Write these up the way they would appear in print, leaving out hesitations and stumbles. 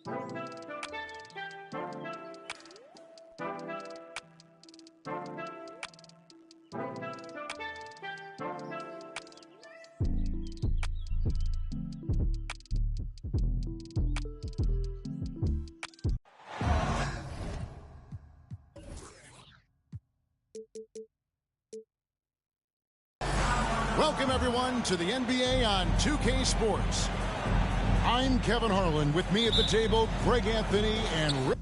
Welcome, everyone, to the NBA on 2K Sports. I'm Kevin Harlan. With me at the table, Greg Anthony and Rick.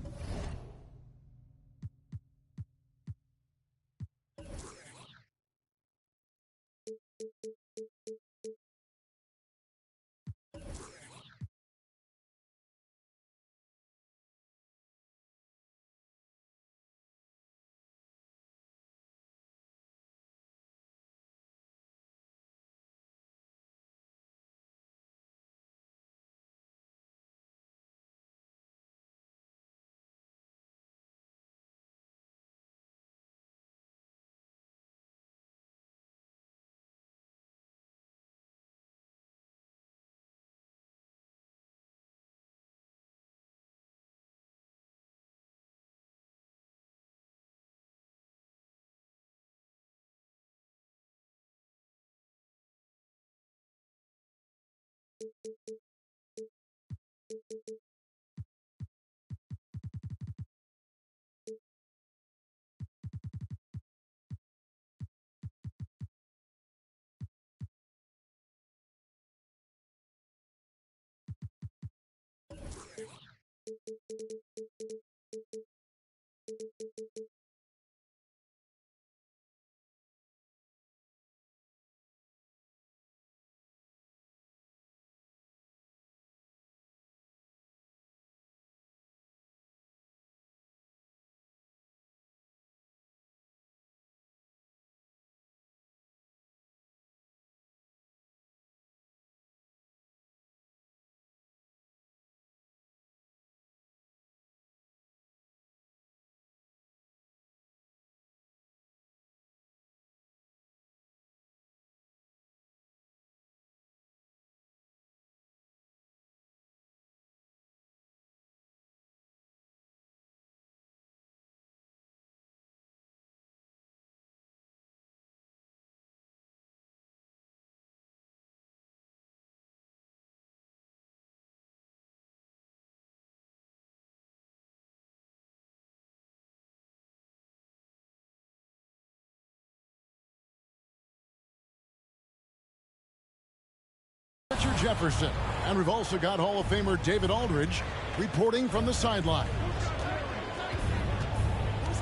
Richard Jefferson. And we've also got Hall of Famer David Aldridge reporting from the sideline.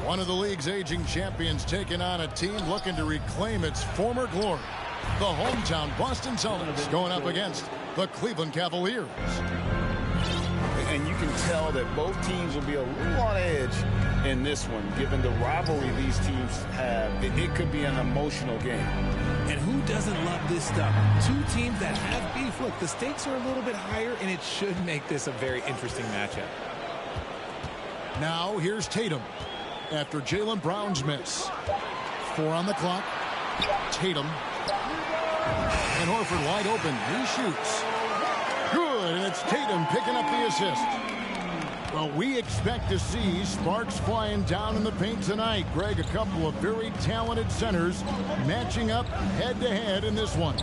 One of the league's aging champions taking on a team looking to reclaim its former glory. The hometown Boston Celtics going up against the Cleveland Cavaliers. And you can tell that both teams will be a little on edge in this one, given the rivalry these teams have. It could be an emotional game. And who doesn't love this stuff? Two teams that have beef. Look, the stakes are a little bit higher, and it should make this a very interesting matchup. Now here's Tatum after Jaylen Brown's miss. 4 on the clock. Tatum. And Horford wide open. He shoots. Good, and it's Tatum picking up the assist. Well, we expect to see sparks flying down in the paint tonight. Greg, a couple of very talented centers matching up head-to-head in this one.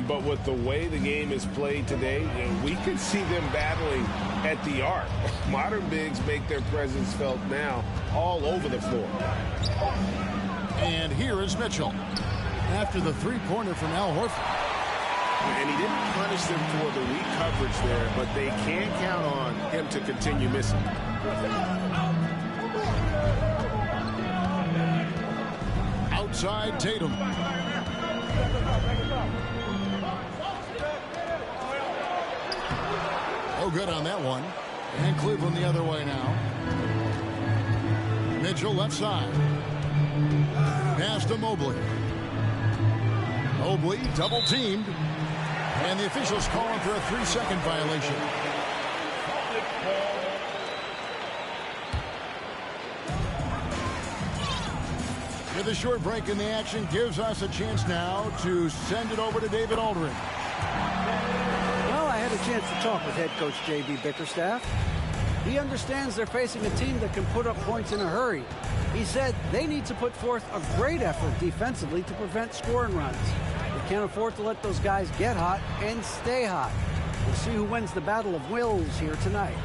But with the way the game is played today, we could see them battling at the arc. Modern bigs make their presence felt now all over the floor. And here is Mitchell after the three-pointer from Al Horford. And he didn't punish them for the weak coverage there, but they can't count on him to continue missing. Outside Tatum. Oh, good on that one. And Cleveland the other way now. Mitchell left side. Pass to Mobley. Mobley double teamed. And the officials calling for a 3-second violation. With a short break in the action, gives us a chance now to send it over to David Aldridge. Well, I had a chance to talk with head coach J.B. Bickerstaff. He understands they're facing a team that can put up points in a hurry. He said they need to put forth a great effort defensively to prevent scoring runs. They can't afford to let those guys get hot and stay hot. We'll see who wins the battle of wills here tonight.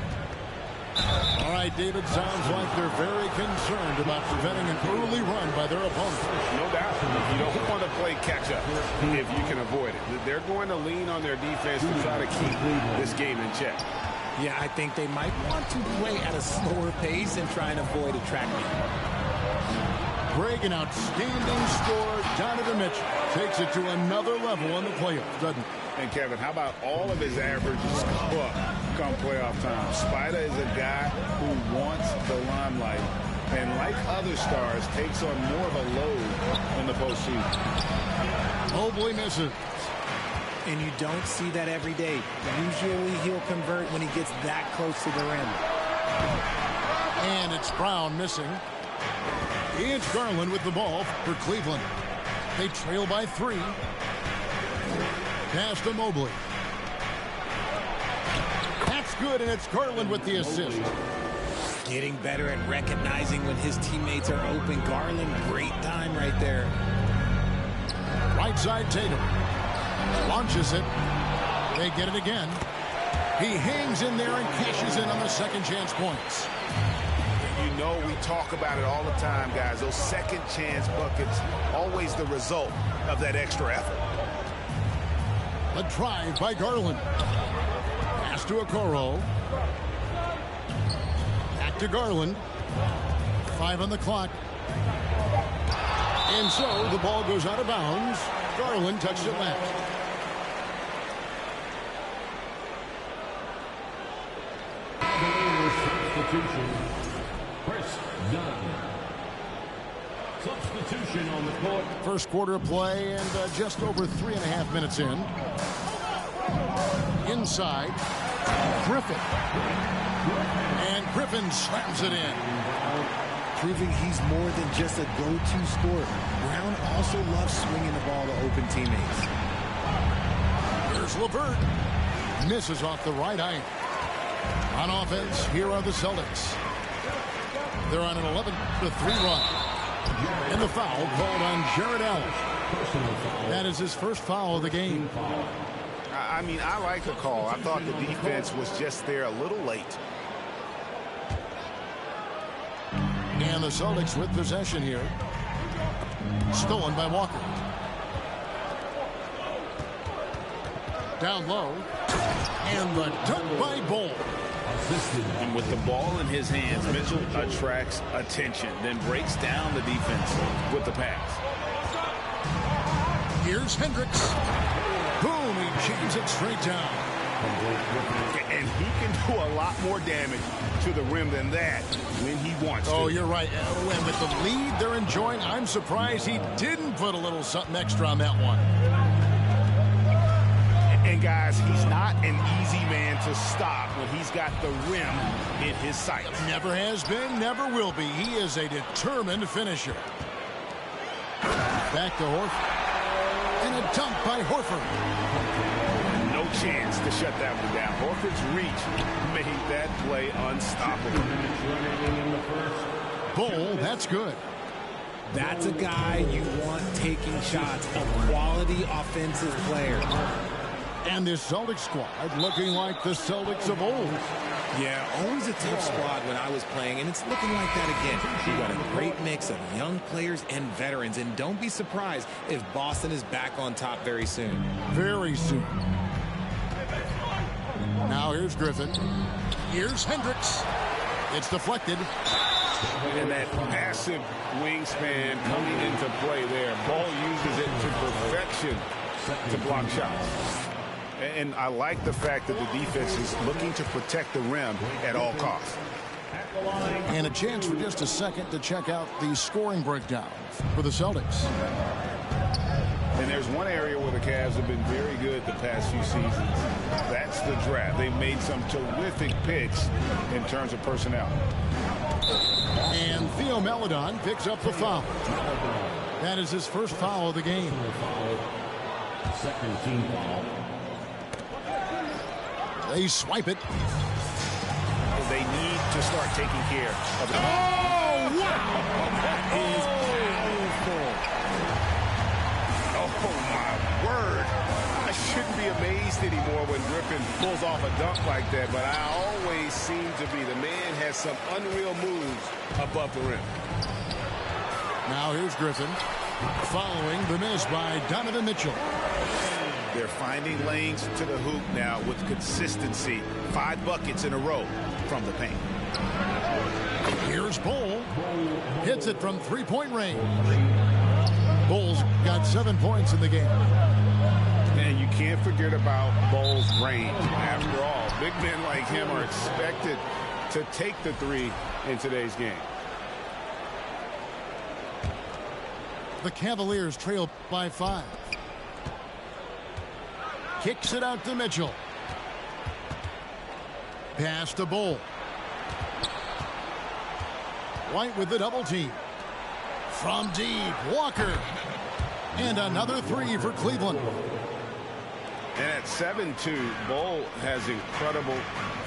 All right, David, sounds like they're very concerned about preventing an early run by their opponent. No doubt. You don't want to play catch-up if you can avoid it. They're going to lean on their defense to try to keep this game in check. Yeah, I think they might want to play at a slower pace and try and avoid a track meet. Greg, an outstanding scorer. Donovan Mitchell takes it to another level in the playoffs, doesn't he? And Kevin, how about all of his averages go up come playoff time? Spider is a guy who wants the limelight, and like other stars, takes on more of a load in the postseason. Mobley misses. And you don't see that every day. Usually he'll convert when he gets that close to the rim. And it's Brown missing. It's Garland with the ball for Cleveland. They trail by 3. Pass to Mobley. That's good, and it's Garland with the assist. Getting better at recognizing when his teammates are open. Garland, great time right there. Right side Tatum. Launches it. They get it again. He hangs in there and cashes in on the second chance points. You know, we talk about it all the time, guys. Those second chance buckets, always the result of that extra effort. A drive by Garland. Pass to Okoro. Back to Garland. 5 on the clock. And so the ball goes out of bounds. Garland touched it last. Substitution. Chris Dunn. Substitution on the court. First quarter of play and just over 3.5 minutes in. Inside. Griffin. And Griffin slams it in. Proving he's more than just a go-to scorer. Brown also loves swinging the ball to open teammates. Here's LeVert. Misses off the right eye. On offense, here are the Celtics. They're on an 11-3 run. And the foul called on Jared Allen. That is his first foul of the game. I mean, I like the call. I thought the defense was just there a little late. And the Celtics with possession here. Stolen by Walker. Down low. And the dunk by Bol. And with the ball in his hands, Mitchell attracts attention, then breaks down the defense with the pass. Here's Hendricks. Boom, he jams it straight down. And he can do a lot more damage to the rim than that when he wants to. Oh, you're right. And with the lead they're enjoying, I'm surprised he didn't put a little something extra on that one. And guys, he's not an easy man to stop when he's got the rim in his sights. Never has been, never will be. He is a determined finisher. Back to Horford. And a dunk by Horford. No chance to shut that one down. Horford's reach made that play unstoppable. Bol, that's good. That's a guy you want taking shots, a quality offensive player. And this Celtics squad looking like the Celtics of old. Yeah, always a tough squad when I was playing, and it's looking like that again. You've got a great mix of young players and veterans, and don't be surprised if Boston is back on top very soon. Very soon. Now here's Griffin. Here's Hendricks. It's deflected. And that passive wingspan coming into play there. Ball uses it to perfection to block shots. And I like the fact that the defense is looking to protect the rim at all costs. And a chance for just a second to check out the scoring breakdown for the Celtics. And there's one area where the Cavs have been very good the past few seasons. That's the draft. They've made some terrific picks in terms of personnel. And Theo Maledon picks up the foul. That is his first foul of the game. Second team foul. They swipe it. They need to start taking care of it. Oh, wow! That is powerful. Oh, my word. I shouldn't be amazed anymore when Griffin pulls off a dunk like that, but I always seem to be. The man has some unreal moves above the rim. Now here's Griffin following the miss by Donovan Mitchell. They're finding lanes to the hoop now with consistency. 5 buckets in a row from the paint. Here's Bol. Hits it from three-point range. Bol's got 7 points in the game. And you can't forget about Bol's range. After all, big men like him are expected to take the three in today's game. The Cavaliers trail by 5. Kicks it out to Mitchell. Pass to Bol. White with the double team. From deep, Walker. And another 3 for Cleveland. And at 7-2, Bol has incredible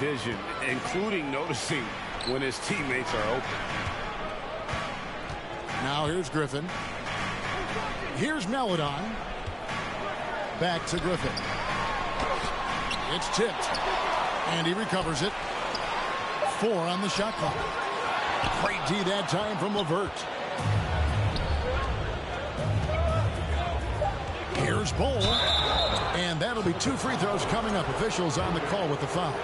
vision, including noticing when his teammates are open. Now here's Griffin. Here's Maledon. Back to Griffin. It's tipped. And he recovers it. 4 on the shot clock. Great D that time from LeVert. Here's Bol. And that'll be 2 free throws coming up. Officials on the call with the foul.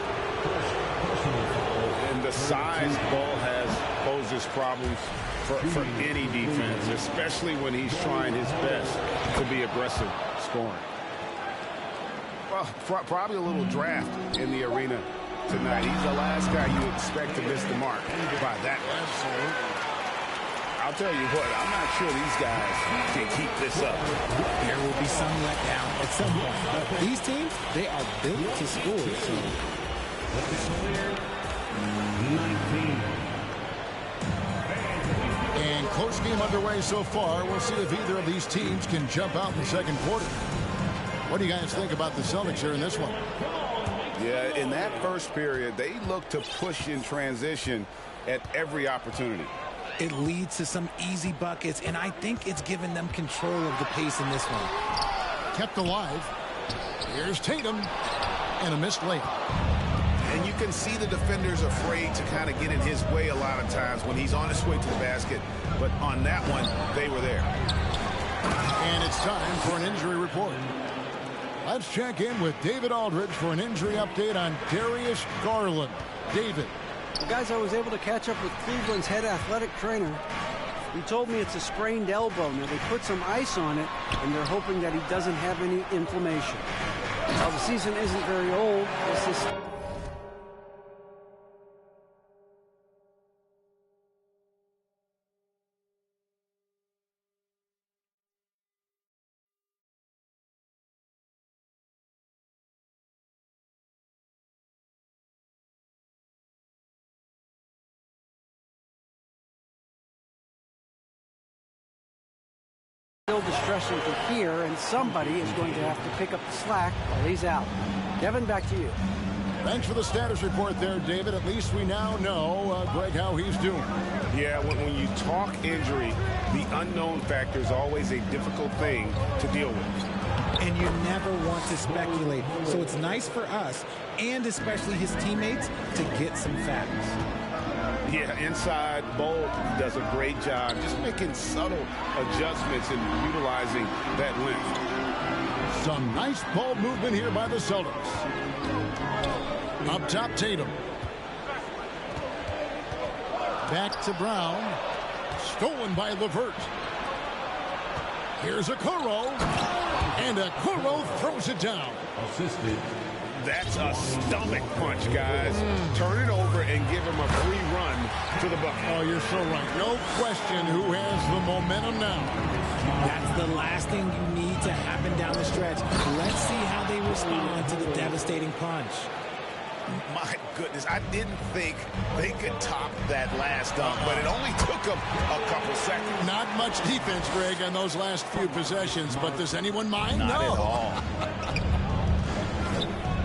And the size Bol has poses problems for any defense, especially when he's trying his best to be aggressive scoring. Well, probably a little draft in the arena tonight. He's the last guy you expect to miss the mark by that much. Absolutely. I'll tell you what, I'm not sure these guys can keep this up. There will be some letdown at some point. But these teams, they are built to score. So. 19. And close game underway so far. We'll see if either of these teams can jump out in the second quarter. What do you guys think about the Celtics here in this one? Yeah, in that first period, they look to push in transition at every opportunity. It leads to some easy buckets, and I think it's given them control of the pace in this one. Kept alive. Here's Tatum. And a missed layup. And you can see the defenders afraid to kind of get in his way a lot of times when he's on his way to the basket. But on that one, they were there. And it's time for an injury report. Let's check in with David Aldridge for an injury update on Darius Garland. David. Well, guys, I was able to catch up with Cleveland's head athletic trainer. He told me it's a sprained elbow. Now, they put some ice on it, and they're hoping that he doesn't have any inflammation. While the season isn't very old, this is... distressing to hear, and somebody is going to have to pick up the slack while he's out. Kevin, back to you. Thanks for the status report there, David. At least we now know, Greg, how he's doing. Yeah, when you talk injury, the unknown factor is always a difficult thing to deal with. And you never want to speculate. So it's nice for us, and especially his teammates, to get some facts. Yeah, inside, Bol does a great job just making subtle adjustments and utilizing that length. Some nice ball movement here by the Celtics. Up top, Tatum. Back to Brown. Stolen by LeVert. Here's Okoro. And Okoro throws it down. Assisted. That's a stomach punch, guys. Turn it over and give him a free run to the bucket. Oh, you're so right. No question who has the momentum now. That's the last thing you need to happen down the stretch. Let's see how they respond to the devastating punch. My goodness, I didn't think they could top that last dunk, but it only took them a couple seconds. Not much defense, Greg, on those last few possessions, but does anyone mind? Not No. at all.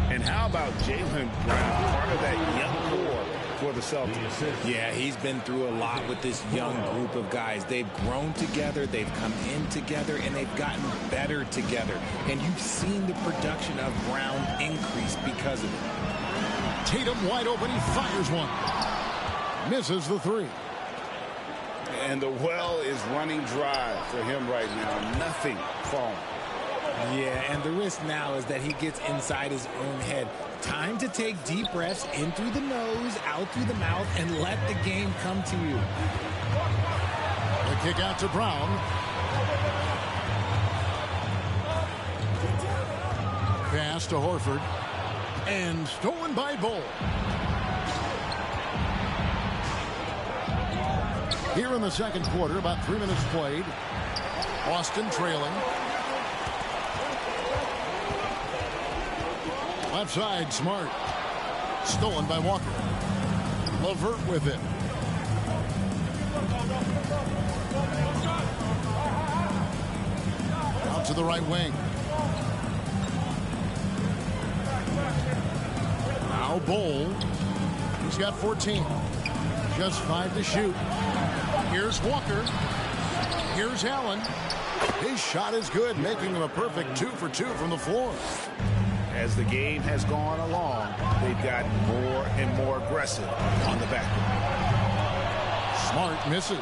And how about Jaylen Brown, part of that young core for the Celtics. Yeah, he's been through a lot with this young group of guys. They've grown together, they've come in together, and they've gotten better together. And you've seen the production of Brown increase because of it. Tatum wide open. He fires one. Misses the three. And the well is running dry for him right now. Nothing falling. Yeah, and the risk now is that he gets inside his own head. Time to take deep breaths in through the nose, out through the mouth, and let the game come to you. The kick out to Brown. Pass to Horford. And stolen by Bull. Here in the second quarter, about 3 minutes played. Boston trailing. Left side, Smart. Stolen by Walker. LeVert with it. Out to the right wing. Now Bull. He's got 14. Just 5 to shoot. Here's Walker. Here's Allen. His shot is good, making him a perfect 2 for 2 from the floor. As the game has gone along, they've gotten more and more aggressive on the back. Smart misses.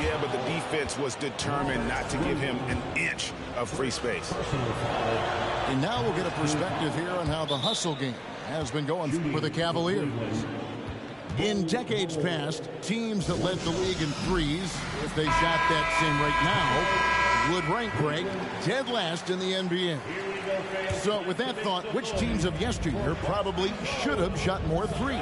Yeah, but the defense was determined not to give him an inch of free space. And now we'll get a perspective here on how the hustle game has been going for the Cavaliers. In decades past, teams that led the league in threes, if they shot that same rate now, would rank Greg dead last in the NBA. So with that thought, which teams of yesteryear probably should have shot more threes?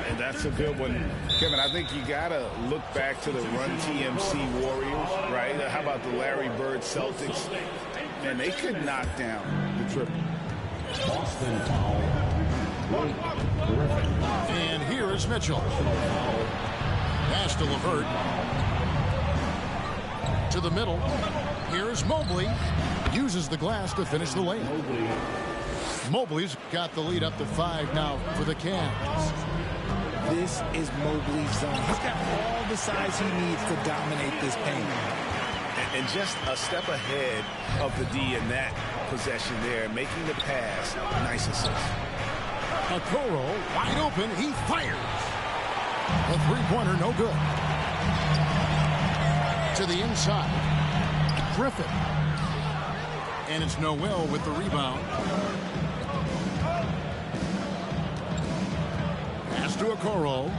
And that's a good one. Kevin, I think you got to look back to the Run TMC Warriors, right? How about the Larry Bird Celtics? Man, they could knock down the triple. Boston foul. And here is Mitchell. Pass to LeVert. To the middle. Here's Mobley. Uses the glass to finish the lane. Mobley's got the lead up to 5 now for the Cavs. This is Mobley's zone. He's got all the size he needs to dominate this paint. And just a step ahead of the D in that possession there, making the pass. Nice assist. Okoro wide open. He fires. The three-pointer no good. To the inside. Griffin. And it's Noel with the rebound. Pass to Okoro.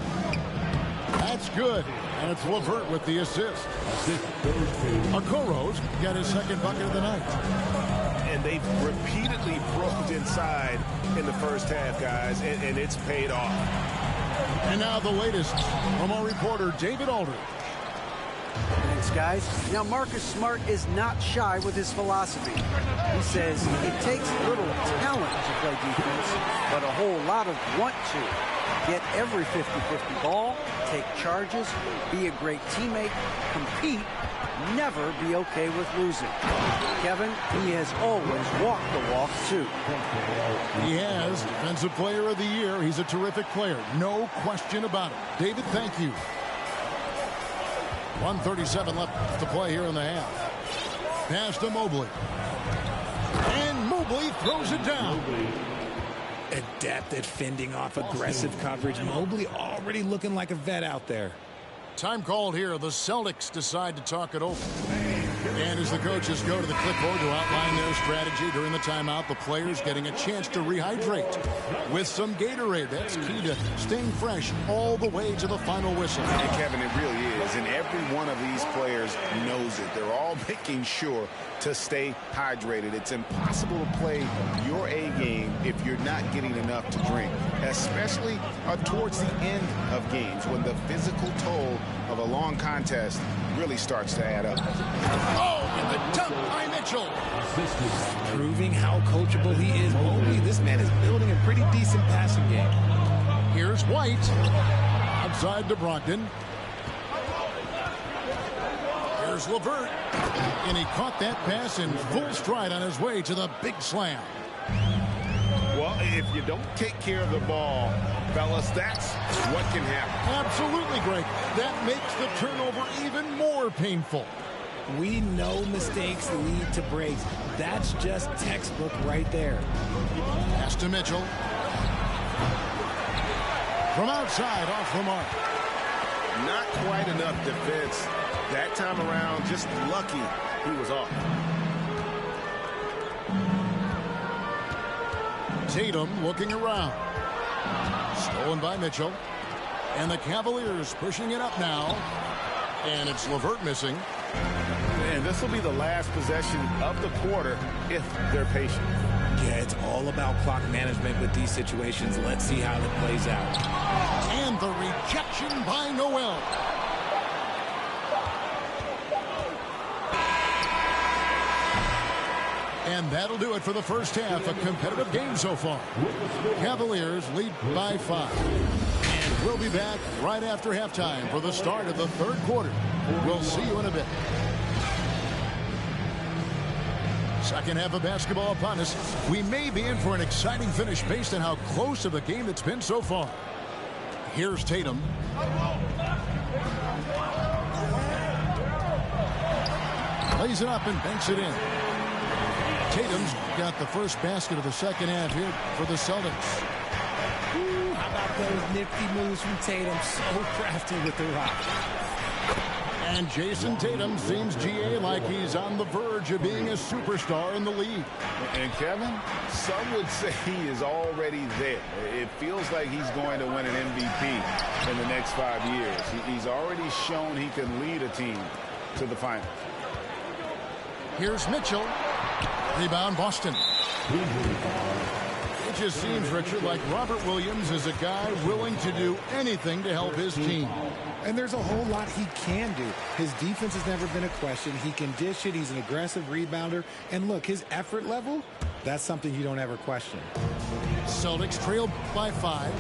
That's good. And it's LeVert with the assist. Okoro's got his second bucket of the night. And they've repeatedly probed inside in the first half, guys, and it's paid off. And now the latest from our reporter, David Aldridge. Thanks, guys. Now, Marcus Smart is not shy with his philosophy. He says it takes little talent to play defense, but a whole lot of want to. Get every 50-50 ball, take charges, be a great teammate, compete, never be okay with losing. Kevin, he has always walked the walk, too. He has Defensive Player of the Year. He's a terrific player. No question about it. David, thank you. 1:37 left to play here in the half. Pass to Mobley. And Mobley throws it down. Adept at fending off aggressive coverage. Mobley already looking like a vet out there. Time called here. The Celtics decide to talk it over. And as the coaches go to the clipboard to outline their strategy during the timeout, the players getting a chance to rehydrate with some Gatorade. That's key to staying fresh all the way to the final whistle. And Kevin, it really is. And every one of these players knows it. They're all making sure to stay hydrated. It's impossible to play your A game if you're not getting enough to drink, especially towards the end of games when the physical toll of a long contest really starts to add up. Oh, and the dunk by Mitchell. Proving how coachable he is. Mobley, this man is building a pretty decent passing game. Here's White. Outside to Brogdon. Here's LeVert. And he caught that pass in full stride on his way to the big slam. Well, if you don't take care of the ball Fellas, that's what can happen. Absolutely, Greg. That makes the turnover even more painful. We know mistakes lead to breaks. That's just textbook right there. Pass to Mitchell. From outside, off the mark. Not quite enough defense. That time around, just lucky he was off. Tatum looking around. Stolen by Mitchell. And the Cavaliers pushing it up now. And it's LeVert missing. And this will be the last possession of the quarter if they're patient. Yeah, it's all about clock management with these situations. Let's see how it plays out. And the rejection by Noel. And that'll do it for the first half. A competitive game so far. Cavaliers lead by 5. And we'll be back right after halftime for the start of the third quarter. We'll see you in a bit. Second half of basketball upon us. We may be in for an exciting finish based on how close of a game it's been so far. Here's Tatum. Lays it up and banks it in. Tatum's got the first basket of the second half here for the Celtics. Ooh, how about those nifty moves from Tatum? So crafty with the rock. And Jason Tatum seems, GA, like he's on the verge of being a superstar in the league. And Kevin, some would say he is already there. It feels like he's going to win an MVP in the next 5 years. He's already shown he can lead a team to the finals. Here's Mitchell. Rebound, Boston. It just seems, Richard, like Robert Williams is a guy willing to do anything to help his team. And there's a whole lot he can do. His defense has never been a question. He can dish it. He's an aggressive rebounder. And look, his effort level, that's something you don't ever question. Celtics trail by 5.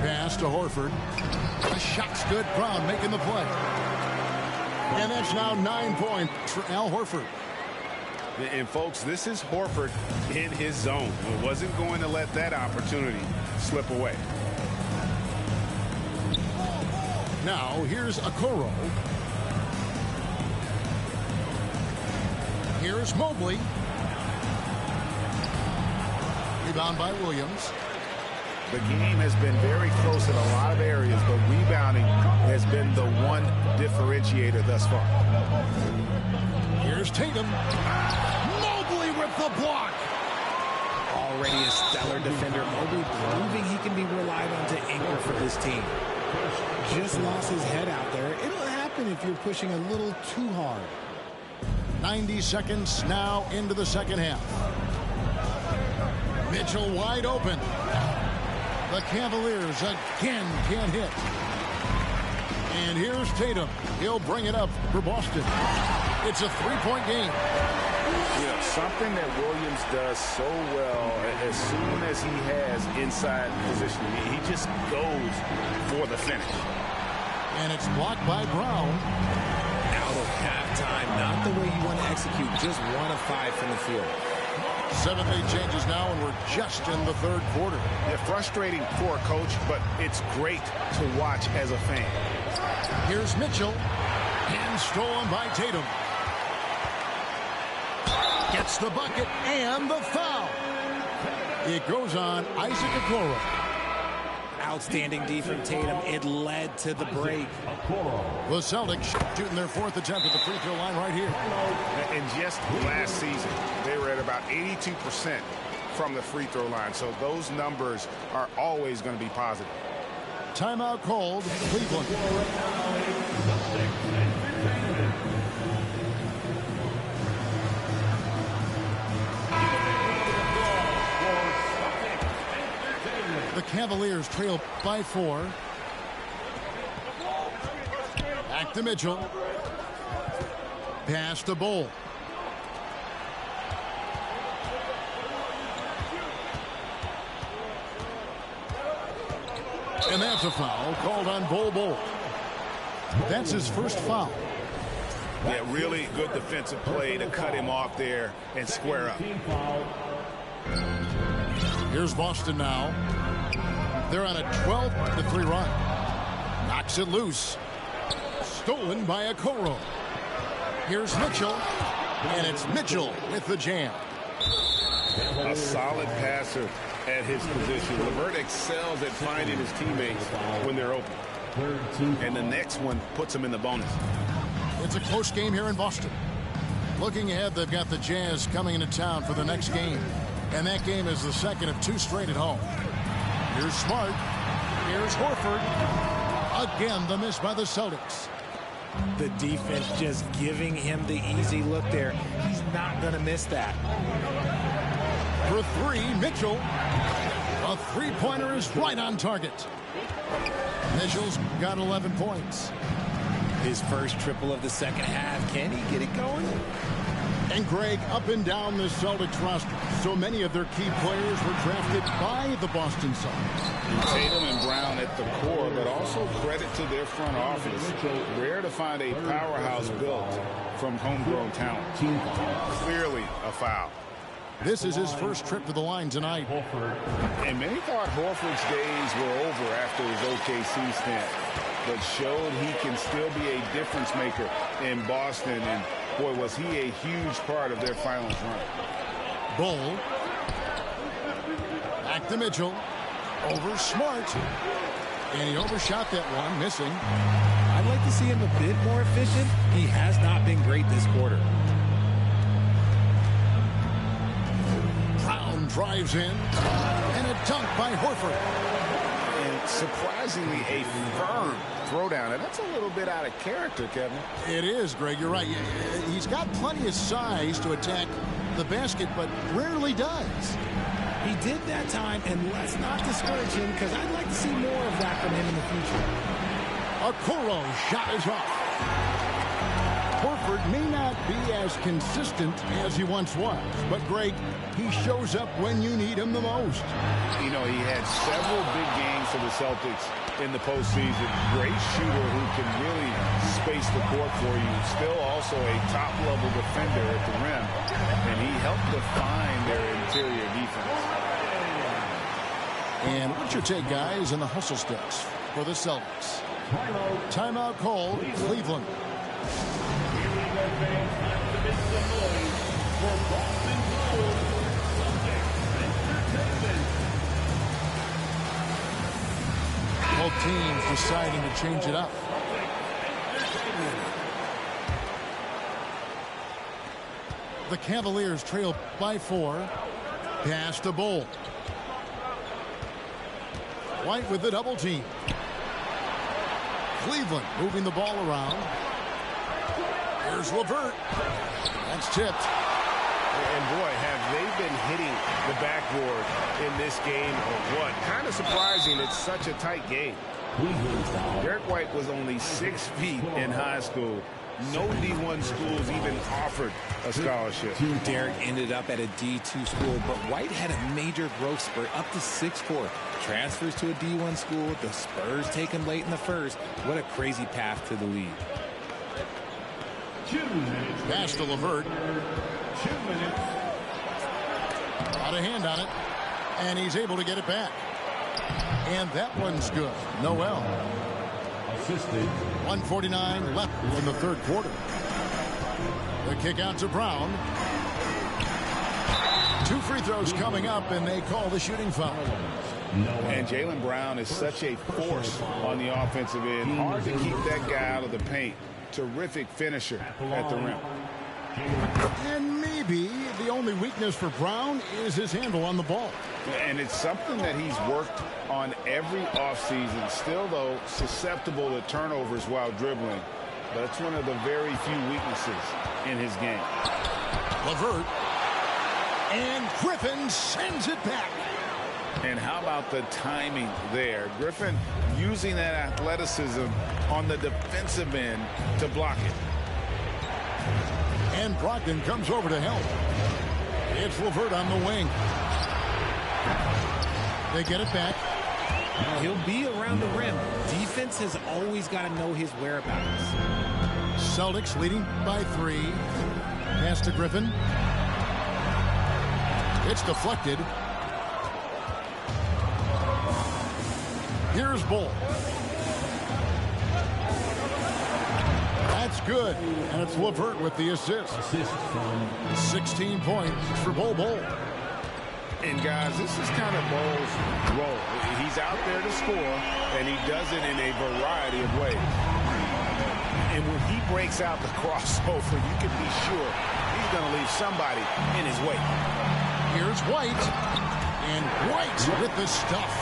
Pass to Horford. The shot's good. Brown making the play. And that's now 9 points for Al Horford. And, folks, this is Horford in his zone. He wasn't going to let that opportunity slip away. Now, here's Okoro. Here's Mobley. Rebound by Williams. The game has been very close in a lot of areas, but rebounding has been the one differentiator thus far. Here's Tatum. Mobley with the block. Already a stellar defender. Mobley proving he can be relied on to anchor for this team. Just lost his head out there. It'll happen if you're pushing a little too hard. 90 seconds now into the second half. Mitchell wide open. The Cavaliers again can't hit. And here's Tatum. He'll bring it up for Boston. It's a 3-point game. You know, something that Williams does so well as soon as he has inside position, he just goes for the finish. And it's blocked by Brown. Out of halftime, not the way you want to execute, just 1 of 5 from the field. 7-8 changes now, and we're just in the third quarter. Yeah, frustrating for a coach, but it's great to watch as a fan. Here's Mitchell. And stolen by Tatum. Gets the bucket and the foul. It goes on Isaac Okoro. Outstanding D from Tatum. It led to the break. The Celtics shooting their 4th attempt at the free throw line right here. And just last season, they were at about 82% from the free throw line. So those numbers are always going to be positive. Timeout called, Cleveland. The Cavaliers trail by 4. Back to Mitchell. Pass to Bol. And that's a foul called on Bol. That's his first foul. Yeah, really good defensive play to cut him off there and square up. Here's Boston now. They're on a 12-3 run. Knocks it loose. Stolen by Okoro. Here's Mitchell. And it's Mitchell with the jam. A solid passer at his position. LeVert excels at finding his teammates when they're open. And the next one puts him in the bonus. It's a close game here in Boston. Looking ahead, they've got the Jazz coming into town for the next game. And that game is the second of 2 straight at home. Here's Smart. Here's Horford. Again, the miss by the Celtics. The defense just giving him the easy look there. He's not going to miss that. For 3, Mitchell. A three-pointer is right on target. Mitchell's got 11 points. His first triple of the second half. Can he get it going? And Greg, up and down the Celtics roster, so many of their key players were drafted by the Boston Celtics. Tatum and Brown at the core, but also credit to their front office. Rare to find a powerhouse built from homegrown talent. Clearly a foul. This is his first trip to the line tonight. And many thought Horford's days were over after his OKC stint, but showed he can still be a difference maker in Boston. And boy, was he a huge part of their finals run. Bull. Back to Mitchell. Over Smart. And he overshot that one, missing. I'd like to see him a bit more efficient. He has not been great this quarter. Brown drives in. And a dunk by Horford. And surprisingly, a firm throwdown. And that's a little bit out of character, Kevin. It is, Greg. You're right. He's got plenty of size to attack the basket, but rarely does. He did that time, and let's not discourage him because I'd like to see more of that from him in the future. Okoro shot is off. Horford may not be as consistent as he once was, but Greg, he shows up when you need him the most. You know, he had several big games for the Celtics in the postseason. Great shooter who can really space the court for you. Still also a top-level defender at the rim, and he helped define their interior defense. And what's your take, guys, in the hustle sticks for the Celtics? Timeout called, Cleveland. Both teams deciding to change it up. The Cavaliers trail by 4. Pass to Bull. White with the double team. Cleveland moving the ball around. Here's LeVert. That's tipped. And boy, have they been hitting the backboard in this game or what? Kind of surprising. It's such a tight game. Derek White was only 6 feet in high school. No D1 schools even offered a scholarship. Derek ended up at a D2 school, but White had a major growth spurt up to 6'4". Transfers to a D1 school. The Spurs take him late in the first. What a crazy path to the league. Pass to LeVert. Got a hand on it. And he's able to get it back. And that one's good. Noel. 1:49 left in the third quarter. The kick out to Brown. 2 free throws coming up, and they call the shooting foul. And Jaylen Brown is such a force on the offensive end. Hard to keep that guy out of the paint. Terrific finisher at the rim. And maybe the only weakness for Brown is his handle on the ball. And it's something that he's worked on every offseason. Still, though, susceptible to turnovers while dribbling. But it's one of the very few weaknesses in his game. LeVert. And Griffin sends it back. And how about the timing there? Griffin using that athleticism on the defensive end to block it. And Brogdon comes over to help. It's LeVert on the wing. They get it back. He'll be around the rim. Defense has always got to know his whereabouts. Celtics leading by 3. Pass to Griffin. It's deflected. Here's Bull. That's good. And it's LeVert with the assist. 16 points for Bol Bol. And guys, this is kind of Bol's role. He's out there to score, and he does it in a variety of ways. And when he breaks out the crossover, you can be sure he's going to leave somebody in his wake. Here's White. And White with the stuff.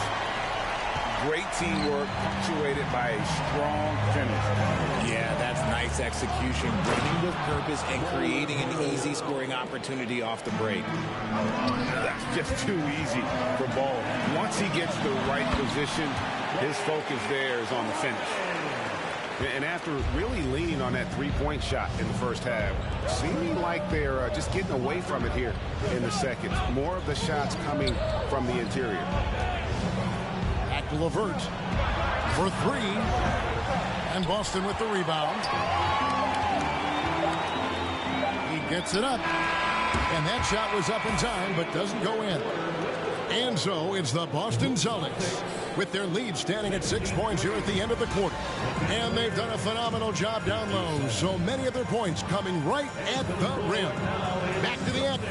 Great teamwork punctuated by a strong finish. Yeah, that's nice execution, bringing with purpose and creating an easy scoring opportunity off the break. That's just too easy for Ball. Once he gets the right position, his focus there is on the finish. And after really leaning on that three-point shot in the first half, seeming like they're just getting away from it here in the second. More of the shots coming from the interior. Back to LeVert for three. And Boston with the rebound. He gets it up. And that shot was up in time, but doesn't go in. And so it's the Boston Celtics with their lead standing at 6 points here at the end of the quarter. And they've done a phenomenal job down low. So many of their points coming right at the rim. Back to the end.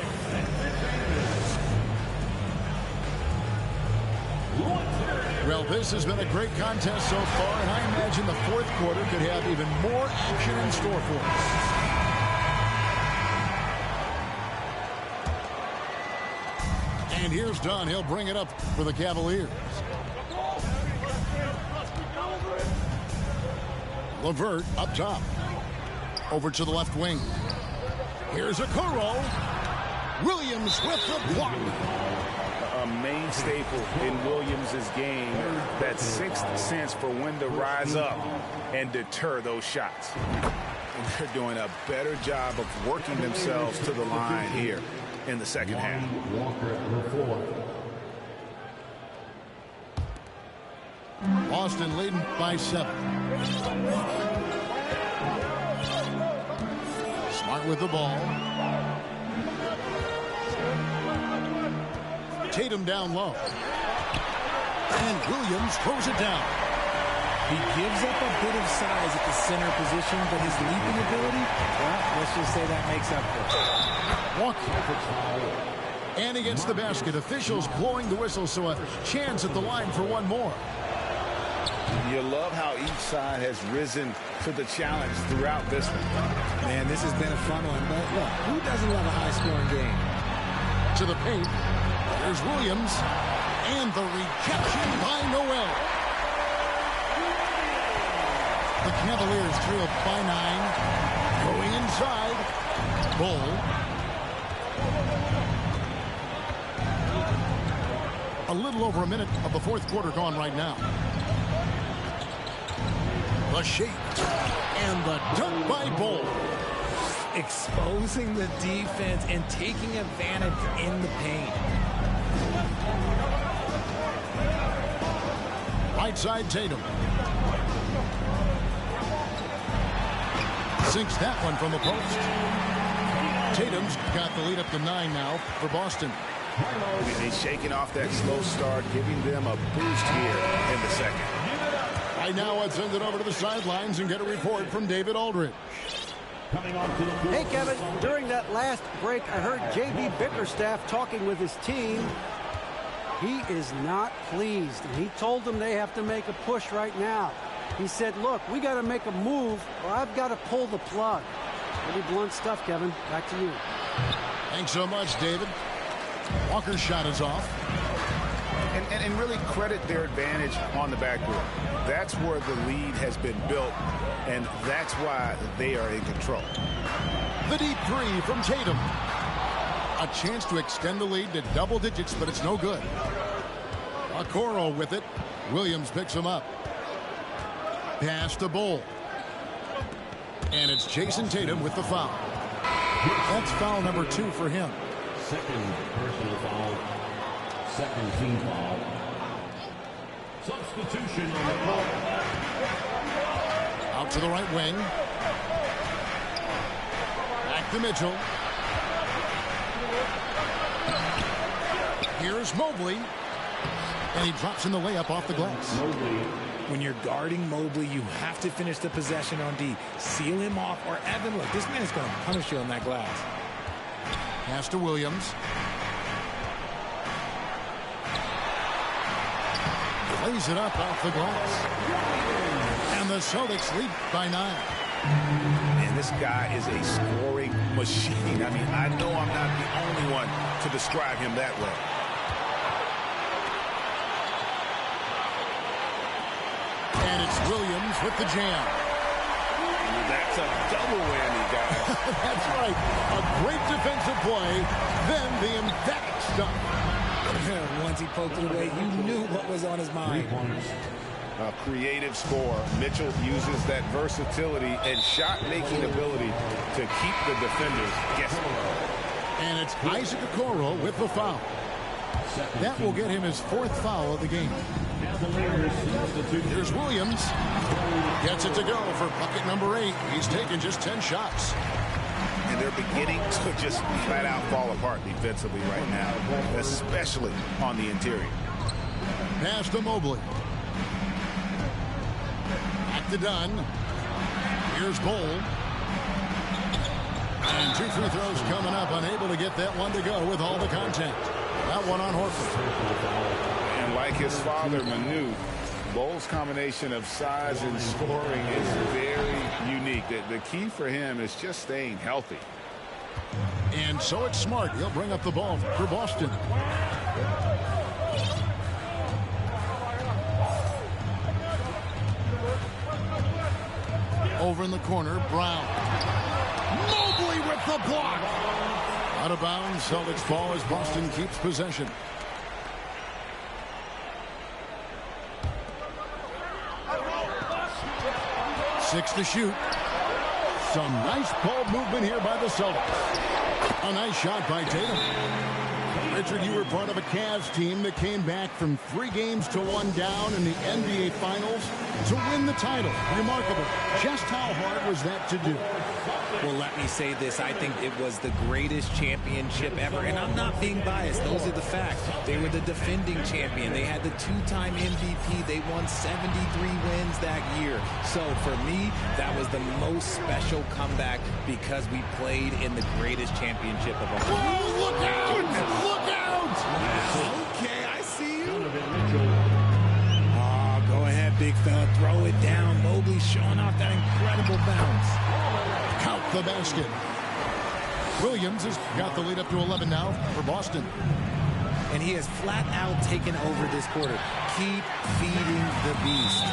Well, this has been a great contest so far, and I imagine the fourth quarter could have even more action in store for us. And here's Dunn. He'll bring it up for the Cavaliers. LeVert up top. Over to the left wing. Here's Okoro. Williams with the block. A main staple in Williams' game, that sixth sense for when to rise up and deter those shots. And they're doing a better job of working themselves to the line here in the second half. Boston leading by 7. Smart with the ball. Tatum down low. And Williams throws it down. He gives up a bit of size at the center position, but his leaping ability, well, let's just say that makes up for it. Walker. And he gets the basket. Officials blowing the whistle, so a chance at the line for one more. You love how each side has risen to the challenge throughout this one. Man, this has been a fun one, but look, who doesn't love a high-scoring game? To the paint. There's Williams. And the rejection by Noel. The Cavaliers trail by 9. Going inside. Bull. A little over a minute of the fourth quarter gone right now. The shake. And the dunk by Bull. Exposing the defense and taking advantage in the paint. Right side Tatum. Sinks that one from the post. Tatum's got the lead up to 9 now for Boston. He's shaking off that slow start, giving them a boost here in the second. Right now, let's send it over to the sidelines and get a report from David Aldridge. Hey, Kevin, during that last break, I heard J.B. Bickerstaff talking with his team. He is not pleased, and he told them they have to make a push right now. He said, look, we got to make a move, or I've got to pull the plug. Pretty blunt stuff, Kevin. Back to you. Thanks so much, David. Walker's shot is off. And really credit their advantage on the backboard. That's where the lead has been built, and that's why they are in control. The deep three from Tatum. A chance to extend the lead to double digits, but it's no good. Okoro with it. Williams picks him up. Pass to Bull. And it's Jason Tatum with the foul. That's foul number 2 for him. Second personal foul. Second team foul. Substitution on the court. Out to the right wing. Back to Mitchell. Here's Mobley. And he drops in the layup off the glass. When you're guarding Mobley, you have to finish the possession on D. Seal him off, or Evan, look, this man is going to punish you on that glass. Pass to Williams. Plays it up off the glass. And the Celtics lead by 9. And this guy is a scoring machine. I mean, I know I'm not the only one to describe him that way. And it's Williams with the jam. That's a double whammy, guys. That's right. A great defensive play, then the emphatic stuff. Once he poked it away, you knew what was on his mind. A creative scorer. Mitchell uses that versatility and shot-making ability to keep the defenders guessing. And it's Isaac Okoro with the foul. That will get him his 4th foul of the game. Here's Williams. Gets it to go for bucket number 8. He's taken just 10 shots. And they're beginning to just flat-out fall apart defensively right now, especially on the interior. Pass to Mobley. Back to Dunn. Here's Bol. And 2 free throws coming up. Unable to get that one to go with all the contact. That one on Horford. And like his father, Manu, Bol's combination of size and scoring is very unique. The key for him is just staying healthy. And so it's Smart. He'll bring up the ball for Boston. Over in the corner, Brown. Mobley with the block. Out of bounds, Celtics ball as Boston keeps possession. Six to shoot. Some nice ball movement here by the Celtics. A nice shot by Tatum. Richard, you were part of a Cavs team that came back from 3 games to 1 down in the NBA Finals to win the title. Remarkable. Just how hard was that to do? Well, let me say this. I think it was the greatest championship ever. And I'm not being biased. Those are the facts. They were the defending champion. They had the 2-time MVP. They won 73 wins that year. So for me, that was the most special comeback because we played in the greatest championship of all time. Whoa, look out! Look out! Okay, I see you. Oh, go ahead, big fella. Throw it down. Mobley showing off that incredible bounce. Count the basket. Williams has got the lead up to 11 now for Boston. And he has flat out taken over this quarter. Keep feeding the beast.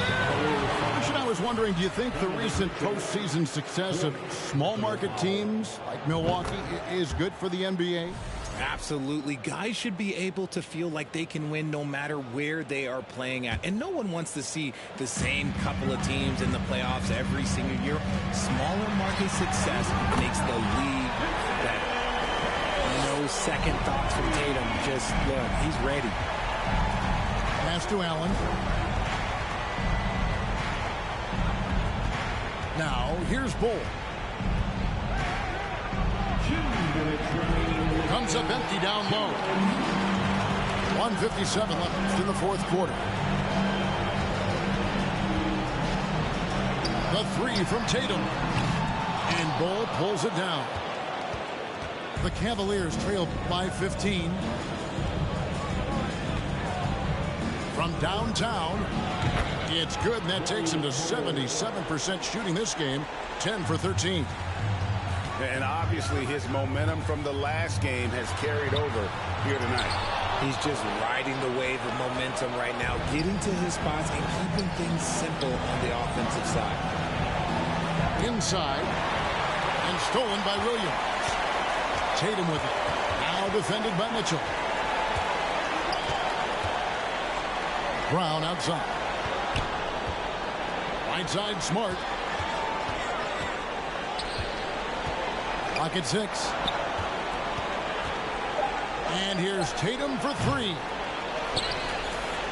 Richard, I was wondering, do you think the recent postseason success of small market teams like Milwaukee is good for the NBA? Absolutely. Guys should be able to feel like they can win no matter where they are playing at. And no one wants to see the same couple of teams in the playoffs every single year. Smaller market success makes the league better. No second thoughts from Tatum. Just look, he's ready. Pass to Allen. Now, here's Bol. Comes up empty down low. 1:57 left in the 4th quarter. The 3 from Tatum. And Bol pulls it down. The Cavaliers trail by 15. From downtown, it's good, and that takes him to 77% shooting this game, 10 for 13. And obviously his momentum from the last game has carried over here tonight. He's just riding the wave of momentum right now, getting to his spots and keeping things simple on the offensive side. Inside, and stolen by Williams. Tatum with it. Now defended by Mitchell. Brown outside. Right side, Smart. Clock at 6. And here's Tatum for 3.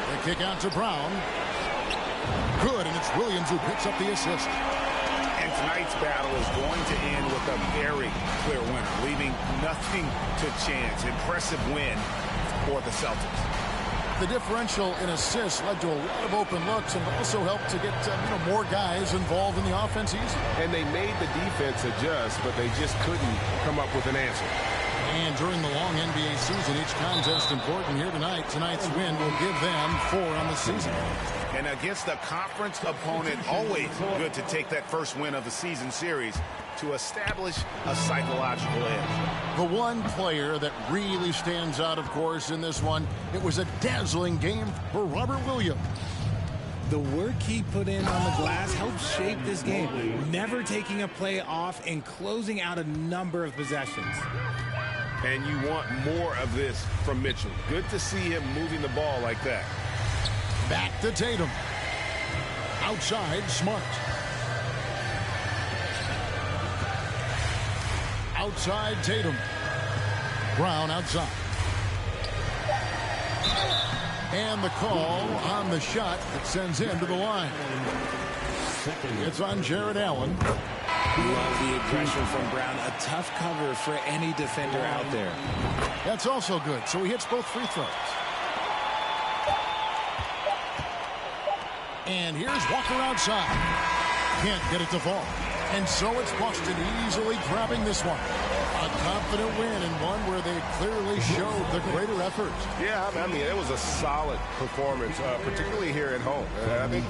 The kick out to Brown. Good, and it's Williams who picks up the assist. And tonight's battle is going to end with a very clear winner, leaving nothing to chance. Impressive win for the Celtics. The differential in assists led to a lot of open looks and also helped to get more guys involved in the offense easy. And they made the defense adjust, but they just couldn't come up with an answer. And during the long NBA season, each contest important here tonight. Tonight's win will give them 4 on the season. And against a conference opponent, always good to take that first win of the season series to establish a psychological edge. The one player that really stands out, of course, in this one, it was a dazzling game for Robert Williams. The work he put in on the glass helped shape this game, never taking a play off and closing out a number of possessions. And you want more of this from Mitchell. Good to see him moving the ball like that. Back to Tatum. Outside, Smart. Outside, Tatum. Brown outside. And the call on the shot that sends him to the line. It's on Jared Allen. Love the aggression from Brown. A tough cover for any defender out there. That's also good. So he hits both free throws. And here's Walker outside. Can't get it to fall. And so it's Boston easily grabbing this one. A confident win and one where they clearly showed the greater effort. Yeah, I mean, it was a solid performance, particularly here at home. I think